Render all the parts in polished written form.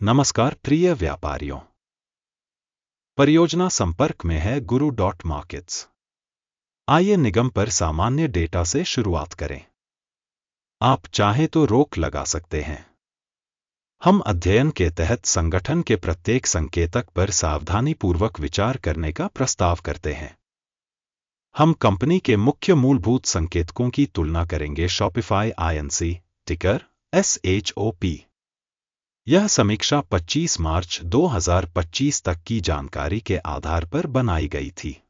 नमस्कार प्रिय व्यापारियों, परियोजना संपर्क में है गुरु मार्केट्स। आइए निगम पर सामान्य डेटा से शुरुआत करें। आप चाहें तो रोक लगा सकते हैं। हम अध्ययन के तहत संगठन के प्रत्येक संकेतक पर सावधानीपूर्वक विचार करने का प्रस्ताव करते हैं। हम कंपनी के मुख्य मूलभूत संकेतकों की तुलना करेंगे। शॉपिफाई INC, टिकर SHOP। यह समीक्षा 25 मार्च 2025 तक की जानकारी के आधार पर बनाई गई थी।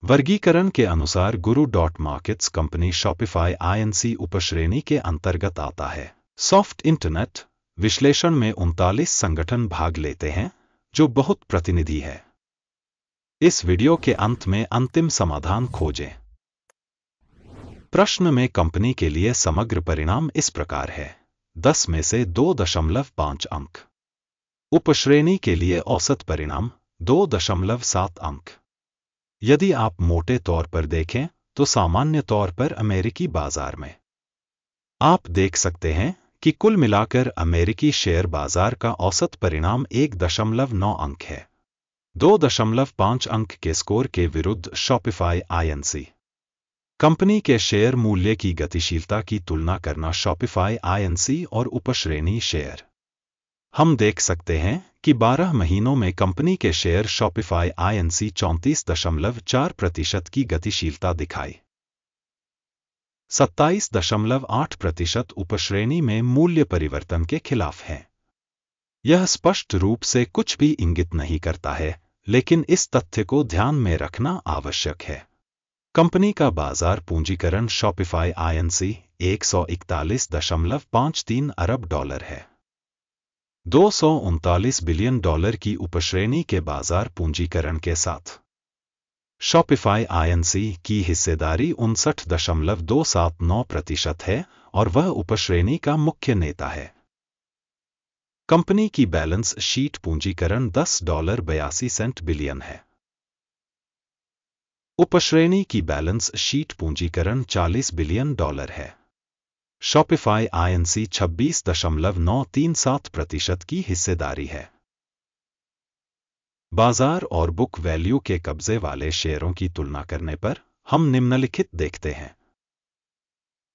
वर्गीकरण के अनुसार गुरु मार्केट्स कंपनी शॉपिफाई INC उपश्रेणी के अंतर्गत आता है। सॉफ्ट इंटरनेट विश्लेषण में 39 संगठन भाग लेते हैं, जो बहुत प्रतिनिधि है। इस वीडियो के अंत में अंतिम समाधान खोजें। प्रश्न में कंपनी के लिए समग्र परिणाम इस प्रकार है: 10 में से 2.5 अंक। उपश्रेणी के लिए औसत परिणाम 2.7 अंक। यदि आप मोटे तौर पर देखें तो सामान्य तौर पर अमेरिकी बाजार में आप देख सकते हैं कि कुल मिलाकर अमेरिकी शेयर बाजार का औसत परिणाम 1.9 अंक है। 2.5 अंक के स्कोर के विरुद्ध शॉपिफाई INC कंपनी के शेयर मूल्य की गतिशीलता की तुलना करना। शॉपिफाई INC और उपश्रेणी शेयर। हम देख सकते हैं कि 12 महीनों में कंपनी के शेयर शॉपिफाई INC 34.4% की गतिशीलता दिखाई। 27.8% उपश्रेणी में मूल्य परिवर्तन के खिलाफ है। यह स्पष्ट रूप से कुछ भी इंगित नहीं करता है, लेकिन इस तथ्य को ध्यान में रखना आवश्यक है। कंपनी का बाजार पूंजीकरण शॉपिफाई INC $141.53 अरब है। $239 बिलियन की उपश्रेणी के बाजार पूंजीकरण के साथ शॉपिफाई INC की हिस्सेदारी 59.279% है और वह उपश्रेणी का मुख्य नेता है। कंपनी की बैलेंस शीट पूंजीकरण $10.82 बिलियन है। उपश्रेणी की बैलेंस शीट पूंजीकरण $40 बिलियन है। शॉपिफाई INC 26.937% की हिस्सेदारी है। बाजार और बुक वैल्यू के कब्जे वाले शेयरों की तुलना करने पर हम निम्नलिखित देखते हैं।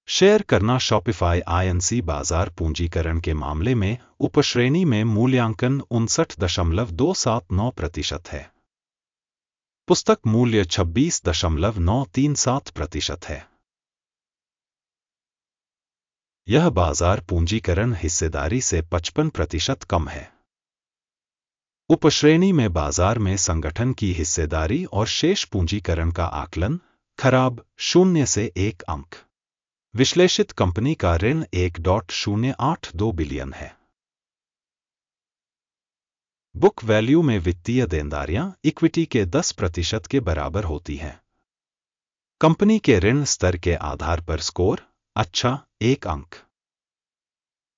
शेयर करना शॉपिफाई INC बाजार पूंजीकरण के मामले में उपश्रेणी में मूल्यांकन 59.279% है। पुस्तक मूल्य 26.937% है। यह बाजार पूंजीकरण हिस्सेदारी से 55% कम है। उपश्रेणी में बाजार में संगठन की हिस्सेदारी और शेष पूंजीकरण का आकलन खराब 0 से 1 अंक। विश्लेषित कंपनी का ऋण 1.082 बिलियन है। बुक वैल्यू में वित्तीय देनदारियां इक्विटी के 10% के बराबर होती हैं। कंपनी के ऋण स्तर के आधार पर स्कोर अच्छा 1 अंक।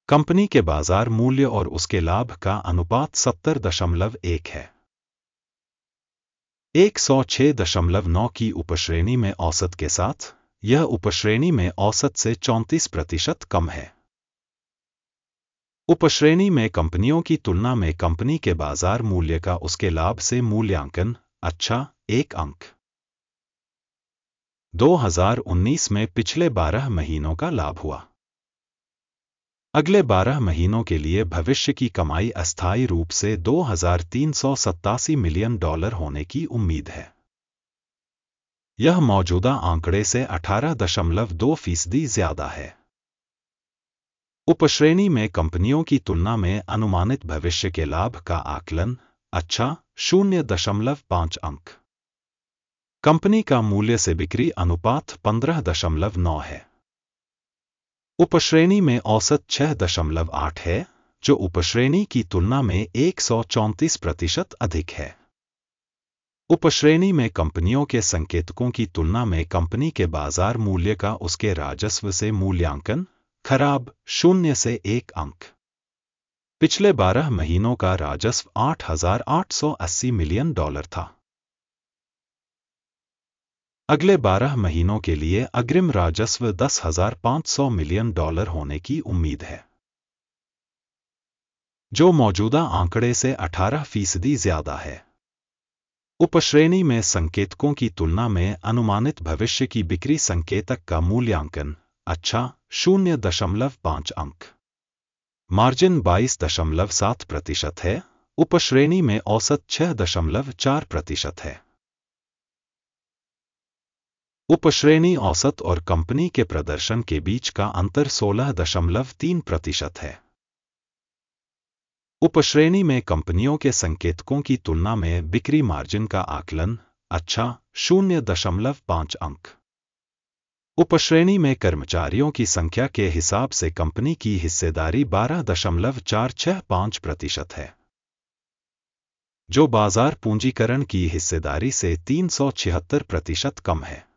कंपनी के बाजार मूल्य और उसके लाभ का अनुपात 70.1 है। 106.9 की उपश्रेणी में औसत के साथ यह उपश्रेणी में औसत से 34% कम है। उपश्रेणी में कंपनियों की तुलना में कंपनी के बाजार मूल्य का उसके लाभ से मूल्यांकन अच्छा 1 अंक। 2019 में पिछले 12 महीनों का लाभ हुआ। अगले 12 महीनों के लिए भविष्य की कमाई अस्थायी रूप से $2,387 मिलियन होने की उम्मीद है। यह मौजूदा आंकड़े से 18.2% ज्यादा है। उपश्रेणी में कंपनियों की तुलना में अनुमानित भविष्य के लाभ का आकलन अच्छा 0.5 अंक। कंपनी का मूल्य से बिक्री अनुपात 15.9 है। उपश्रेणी में औसत 6.8 है, जो उपश्रेणी की तुलना में 134% अधिक है। उपश्रेणी में कंपनियों के संकेतकों की तुलना में कंपनी के बाजार मूल्य का उसके राजस्व से मूल्यांकन खराब 0 से 1 अंक। पिछले 12 महीनों का राजस्व $8,880 मिलियन था। अगले 12 महीनों के लिए अग्रिम राजस्व $10,500 मिलियन होने की उम्मीद है। जो मौजूदा आंकड़े से 18% ज्यादा है। उपश्रेणी में संकेतकों की तुलना में अनुमानित भविष्य की बिक्री संकेतक का मूल्यांकन अच्छा 0.5 अंक। मार्जिन 22.7% है। उपश्रेणी में औसत 6.4% है। उपश्रेणी औसत और कंपनी के प्रदर्शन के बीच का अंतर 16.3% है। उपश्रेणी में कंपनियों के संकेतकों की तुलना में बिक्री मार्जिन का आकलन अच्छा 0.5 अंक। उपश्रेणी में कर्मचारियों की संख्या के हिसाब से कंपनी की हिस्सेदारी 12.465% है, जो बाजार पूंजीकरण की हिस्सेदारी से 376% कम है,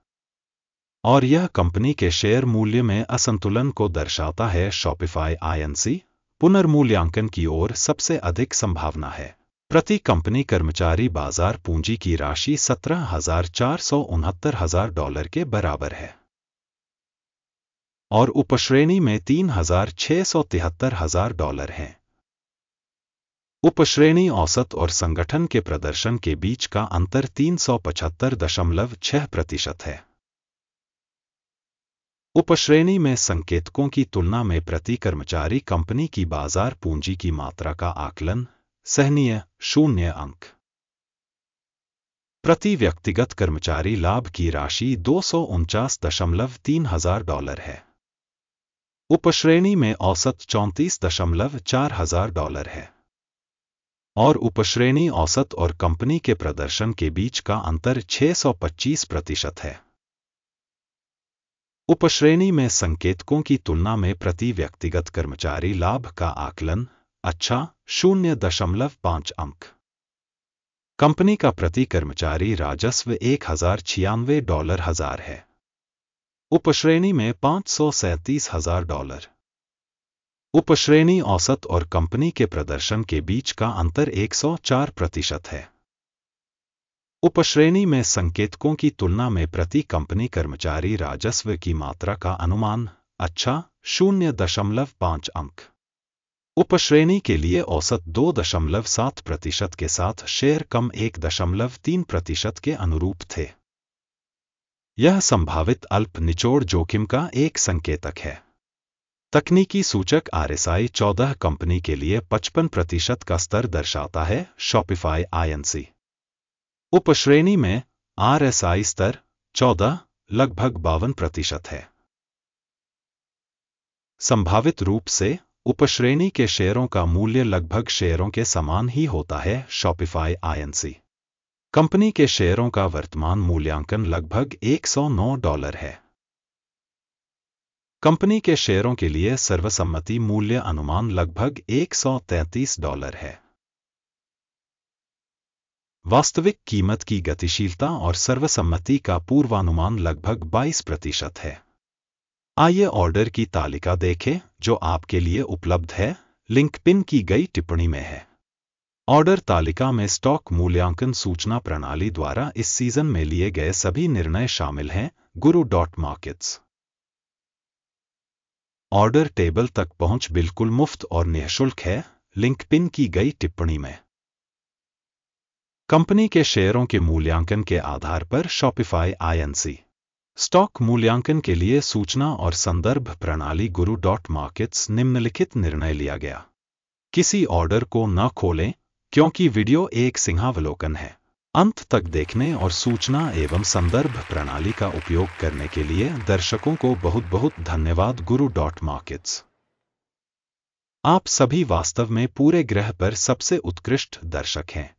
और यह कंपनी के शेयर मूल्य में असंतुलन को दर्शाता है। शॉपिफाई INC पुनर्मूल्यांकन की ओर सबसे अधिक संभावना है। प्रति कंपनी कर्मचारी बाजार पूंजी की राशि $17,469,000 के बराबर है, और उपश्रेणी में $3,673,000 है। उपश्रेणी औसत और संगठन के प्रदर्शन के बीच का अंतर 375.6% है। उपश्रेणी में संकेतकों की तुलना में प्रति कर्मचारी कंपनी की बाजार पूंजी की मात्रा का आकलन सहनीय 0 अंक। प्रति व्यक्तिगत कर्मचारी लाभ की राशि $249.3 है। उपश्रेणी में औसत $34.4 है, और उपश्रेणी औसत और कंपनी के प्रदर्शन के बीच का अंतर 625% है। उपश्रेणी में संकेतकों की तुलना में प्रति व्यक्तिगत कर्मचारी लाभ का आकलन अच्छा 0.5 अंक। कंपनी का प्रति कर्मचारी राजस्व $1,096 है। उपश्रेणी में $537,000। उपश्रेणी औसत और कंपनी के प्रदर्शन के बीच का अंतर 104% है। उपश्रेणी में संकेतकों की तुलना में प्रति कंपनी कर्मचारी राजस्व की मात्रा का अनुमान अच्छा 0.5 अंक। उपश्रेणी के लिए औसत 2.7% के साथ शेयर कम 1.3% के अनुरूप थे। यह संभावित अल्प निचोड़ जोखिम का एक संकेतक है। तकनीकी सूचक RSI 14 कंपनी के लिए 55% का स्तर दर्शाता है। शॉपिफाई INC उपश्रेणी में RSI स्तर 14 लगभग 52% है। संभावित रूप से उपश्रेणी के शेयरों का मूल्य लगभग शेयरों के समान ही होता है। शॉपिफाई INC कंपनी के शेयरों का वर्तमान मूल्यांकन लगभग $109 है। कंपनी के शेयरों के लिए सर्वसम्मति मूल्य अनुमान लगभग $133 है। वास्तविक कीमत की गतिशीलता और सर्वसम्मति का पूर्वानुमान लगभग 22% है। आइए ऑर्डर की तालिका देखें जो आपके लिए उपलब्ध है। लिंक पिन की गई टिप्पणी में है। ऑर्डर तालिका में स्टॉक मूल्यांकन सूचना प्रणाली द्वारा इस सीजन में लिए गए सभी निर्णय शामिल हैं। Guru.markets ऑर्डर टेबल तक पहुंच बिल्कुल मुफ्त और निःशुल्क है। लिंक पिन की गई टिप्पणी में। कंपनी के शेयरों के मूल्यांकन के आधार पर शॉपिफाई INC स्टॉक मूल्यांकन के लिए सूचना और संदर्भ प्रणाली Guru.markets निम्नलिखित निर्णय लिया गया। किसी ऑर्डर को न खोलें क्योंकि वीडियो एक सिंहावलोकन है। अंत तक देखने और सूचना एवं संदर्भ प्रणाली का उपयोग करने के लिए दर्शकों को बहुत बहुत धन्यवाद। Guru.markets आप सभी वास्तव में पूरे ग्रह पर सबसे उत्कृष्ट दर्शक हैं।